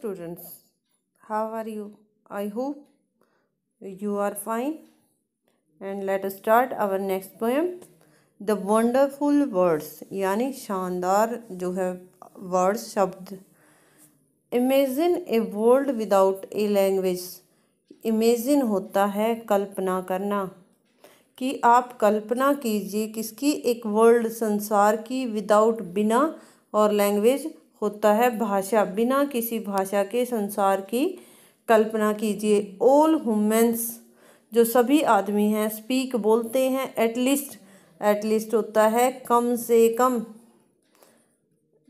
students, how are you? I hope you are fine. And let us start our next poem. The wonderful words, यानी शानदार जो है words शब्द. Imagine a world without a language. Imagine होता है कल्पना करना, कि आप कल्पना कीजिए किसकी, एक वर्ल्ड संसार की, विदाउट बिना, और लैंग्वेज होता है भाषा, बिना किसी भाषा के संसार की कल्पना कीजिए. ऑल ह्यूमन्स जो सभी आदमी हैं, स्पीक बोलते हैं, एटलीस्ट, एटलीस्ट होता है कम से कम,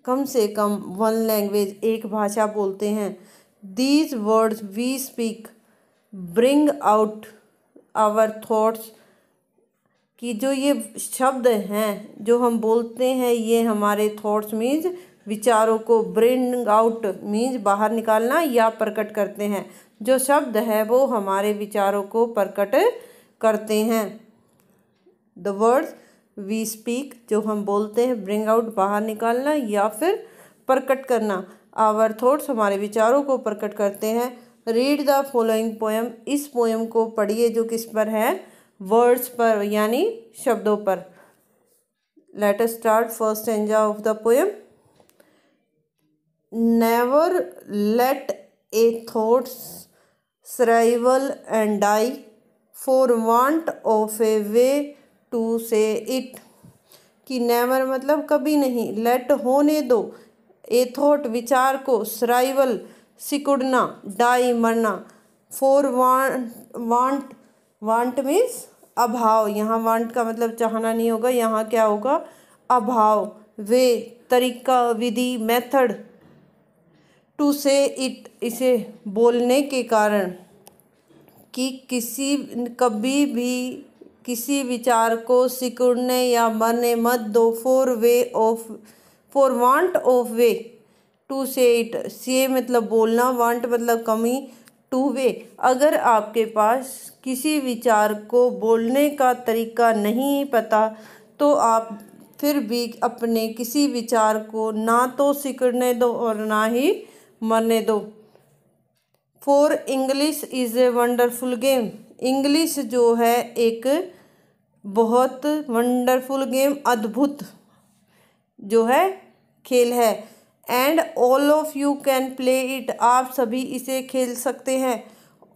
कम से कम, वन लैंग्वेज एक भाषा बोलते हैं. These words we speak bring out our thoughts, कि जो ये शब्द हैं जो हम बोलते हैं ये हमारे थॉट्स मीन्स विचारों को, ब्रिंग आउट मीन्स बाहर निकालना या प्रकट करते हैं. जो शब्द है वो हमारे विचारों को प्रकट करते हैं. द वर्ड्स वी स्पीक जो हम बोलते हैं, ब्रिंग आउट बाहर निकालना या फिर प्रकट करना, आवर थॉट्स हमारे विचारों को प्रकट करते हैं. रीड द फॉलोइंग पोएम, इस पोएम को पढ़िए जो किस पर है, वर्ड्स पर यानी शब्दों पर. Let us start first stanza of the poem. Never let a thought's shrivel and die for want of a way to say it, कि नेवर मतलब कभी नहीं, लेट होने दो, ए थॉट विचार को, श्राइवल सिकुड़ना, डाई मरना, फॉर वांट, वांट मीन्स अभाव, यहाँ वांट का मतलब चाहना नहीं होगा, यहाँ क्या होगा, अभाव, वे तरीका, विधि, मेथड, टू से इट इसे बोलने के कारण, कि किसी कभी भी किसी विचार को सिकुड़ने या मरने मत दो, for way of, for want of way to say it, say मतलब बोलना, वांट मतलब कमी, टू वे अगर आपके पास किसी विचार को बोलने का तरीका नहीं पता तो आप फिर भी अपने किसी विचार को ना तो सिकुड़ने दो और ना ही मरने दो. For English is a wonderful game, English जो है एक बहुत वंडरफुल गेम, अद्भुत जो है खेल है. And all of you can play it, आप सभी इसे खेल सकते हैं.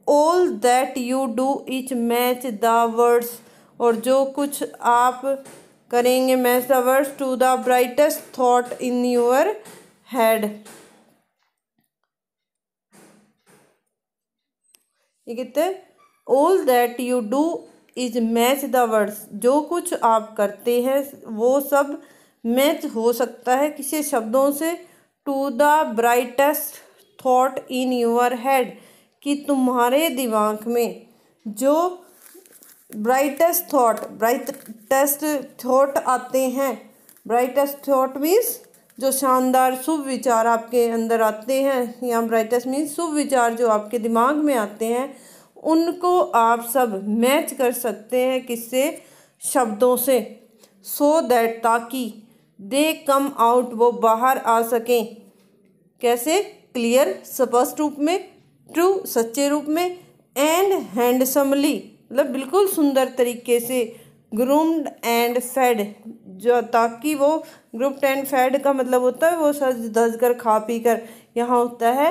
All that you do is match the words, और जो कुछ आप करेंगे, match the words to the brightest thought in your head. ये कहते हैं all that you do is match the words, जो कुछ आप करते हैं वो सब मैच हो सकता है किसी शब्दों से, to the brightest thought in your head, कि तुम्हारे दिमाग में जो ब्राइटेस्ट थॉट आते हैं, ब्राइटेस्ट थॉट मीन्स जो शानदार शुभ विचार आपके अंदर आते हैं, या ब्राइटेस्ट मीन्स शुभ विचार जो आपके दिमाग में आते हैं, उनको आप सब मैच कर सकते हैं किससे, शब्दों से. सो दैट ताकि, दे कम आउट वो बाहर आ सकें, कैसे, क्लियर स्पष्ट रूप में, ट्रू सच्चे रूप में, एंड हैंडसमली मतलब बिल्कुल सुंदर तरीके से, ग्रूम्ड एंड फेड जो, ताकि वो, ग्रूम्ड एंड फेड का मतलब होता है वो सज धज कर खा पी कर, यहाँ होता है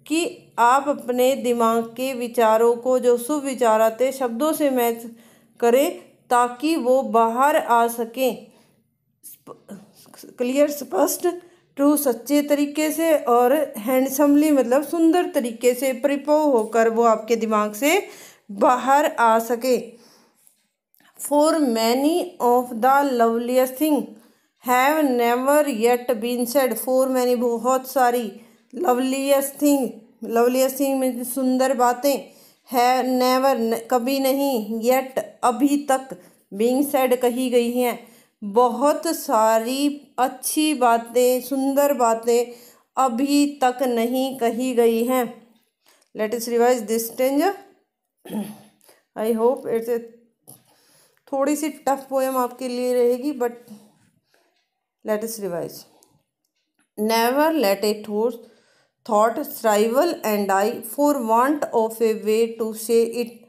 कि आप अपने दिमाग के विचारों को जो शुभ विचार आते शब्दों से मैच करें ताकि वो बाहर आ सकें, क्लियर स्पष्ट, ट्रू सच्चे तरीके से, और हैंडसमली मतलब सुंदर तरीके से, परिपक्व होकर वो आपके दिमाग से बाहर आ सके. For many of the loveliest thing have never yet been said, for many बहुत सारी, लवलीस्ट थिंग में सुंदर बातें, है नेवर कभी नहीं, येट अभी तक, बीइंग सेड कही गई हैं, बहुत सारी अच्छी बातें, सुंदर बातें अभी तक नहीं कही गई हैं. Let us revise this stanza. I hope it's a थोड़ी सी टफ पोएम आपके लिए रहेगी, but let us revise. Never let a thought thrival and I for want of a way to say it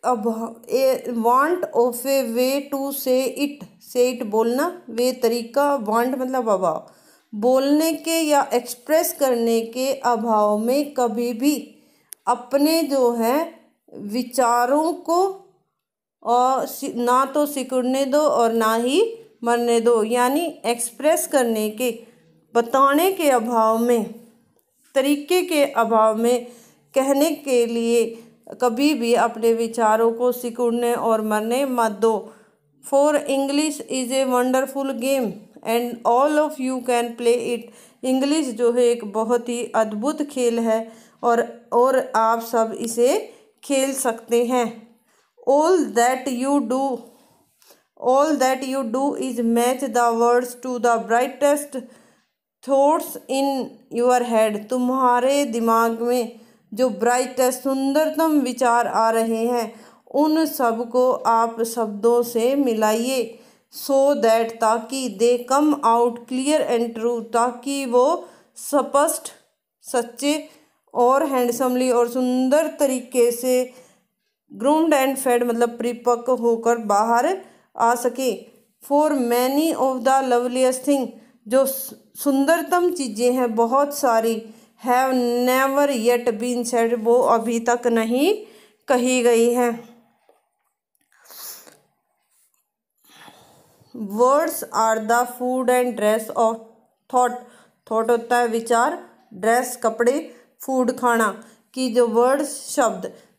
अब a want of a way to say it बोलना, way तरीका, want मतलब अभाव, बोलने के या एक्सप्रेस करने के अभाव में कभी भी अपने जो है विचारों को और ना तो सिकुड़ने दो और ना ही मरने दो, यानी एक्सप्रेस करने के, बताने के अभाव में, तरीके के अभाव में कहने के लिए कभी भी अपने विचारों को सिकुड़ने और मरने मत दो। For English is a wonderful game and all of you can play it. English जो है एक बहुत ही अद्भुत खेल है और आप सब इसे खेल सकते हैं। All that you do is match the words to the brightest thoughts in your head. तुम्हारे दिमाग में जो ब्राइटेस्ट, सुंदरतम विचार आ रहे हैं उन सब को आप शब्दों से मिलाइए। सो दैट, ताकि they come out clear and true, ताकि वो स्पष्ट, सच्चे और हैंडसमली और सुंदर तरीके से, ग्रूम्ड एंड फेड मतलब परिपक्व होकर बाहर आ सके। For many of the loveliest thing, जो सुंदरतम चीज़ें हैं बहुत सारी, have never yet been said, वो अभी तक नहीं कही गई हैं। Words are the food and dress of thought. Thought होता है विचार, ड्रेस कपड़े, फूड खाना। कि जो वर्ड्स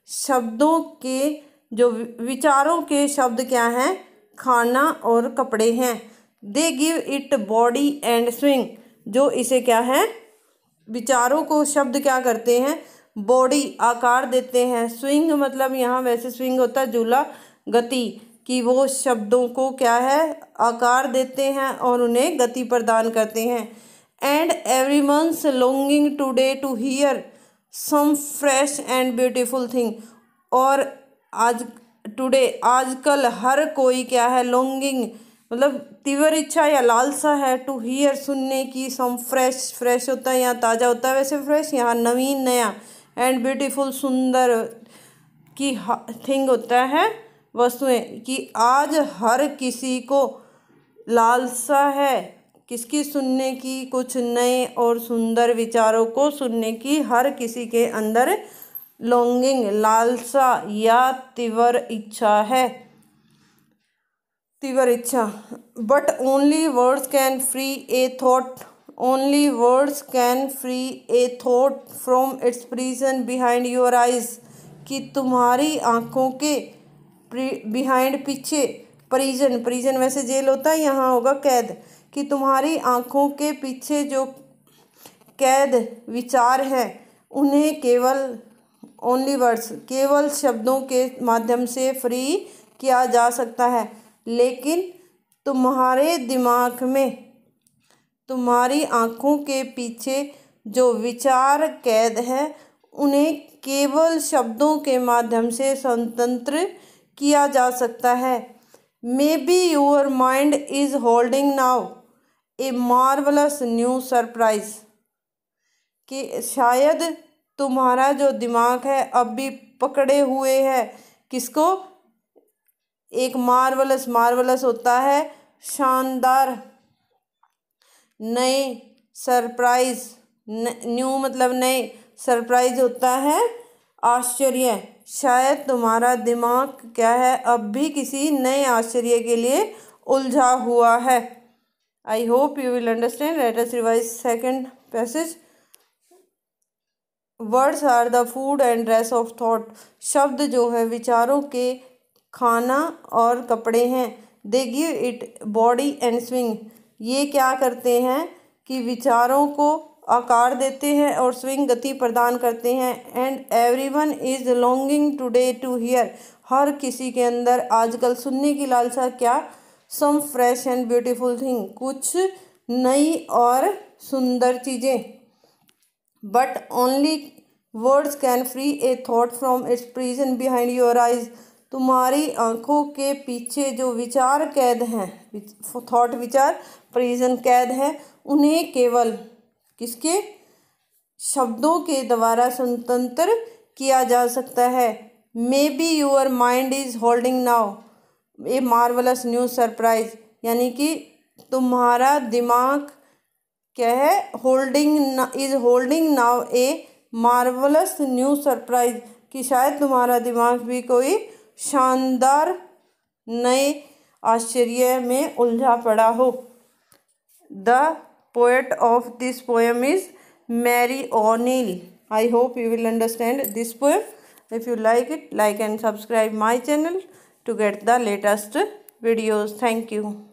शब्दों के, जो विचारों के शब्द क्या हैं, खाना और कपड़े हैं। They give it body and swing, जो इसे क्या है, विचारों को शब्द क्या करते हैं, बॉडी आकार देते हैं। स्विंग मतलब यहाँ वैसे स्विंग होता है झूला, गति, कि वो शब्दों को क्या है, आकार देते हैं और उन्हें गति प्रदान करते हैं। And everyone's longing today to hear some fresh and beautiful thing, और आजकल हर कोई क्या है, लॉन्गिंग मतलब तीव्र इच्छा या लालसा है, टू हियर सुनने की, सम फ्रेश होता है यहाँ ताज़ा होता है, वैसे फ्रेश यहाँ नवीन नया, एंड ब्यूटीफुल सुंदर की थिंग होता है वस्तुएं, कि आज हर किसी को लालसा है किसकी, सुनने की, कुछ नए और सुंदर विचारों को सुनने की हर किसी के अंदर लॉन्गिंग, लालसा या तीव्र इच्छा है, तीव्र इच्छा। But only words can free a thought, only words can free a thought from its prison behind your eyes, कि तुम्हारी आँखों के बिहाइंड, पीछे, प्रिजन वैसे जेल होता है, यहाँ होगा कैद, कि तुम्हारी आँखों के पीछे जो कैद विचार हैं उन्हें केवल, ओनली वर्ड्स, केवल शब्दों के माध्यम से फ्री किया जा सकता है। लेकिन तुम्हारे दिमाग में, तुम्हारी आँखों के पीछे जो विचार कैद है उन्हें केवल शब्दों के माध्यम से स्वतंत्र किया जा सकता है। May be your mind is holding now a marvellous new surprise, कि शायद तुम्हारा जो दिमाग है अब भी पकड़े हुए है किसको, एक मार्वलस होता है शानदार, नए, सरप्राइज, न्यू मतलब नए, सरप्राइज होता है आश्चर्य। शायद तुम्हारा दिमाग क्या है, अब भी किसी नए आश्चर्य के लिए उलझा हुआ है। I hope you will understand. Let us revise second passage. Words are the food and dress of thought, शब्द जो है विचारों के खाना और कपड़े हैं। They give it body and swing, ये क्या करते हैं कि विचारों को आकार देते हैं और स्विंग गति प्रदान करते हैं। And everyone is longing today to hear, हर किसी के अंदर आजकल सुनने की लालसा, क्या, some fresh and beautiful thing, कुछ नई और सुंदर चीज़ें। But only words can free a thought from its prison behind your eyes, तुम्हारी आँखों के पीछे जो विचार कैद हैं, थॉट विचार प्रिजन कैद है, उन्हें केवल किसके शब्दों के द्वारा स्वतंत्र किया जा सकता है। Maybe your mind is holding now a marvellous new surprise, यानी कि तुम्हारा दिमाग क्या है, is holding now a marvellous new surprise, कि शायद तुम्हारा दिमाग भी कोई शानदार नए आश्चर्य में उलझा पड़ा हो। The poet of this poem is Mary O'Neill. I hope you will understand this poem. If you like it, like and subscribe my channel to get the latest videos. Thank you.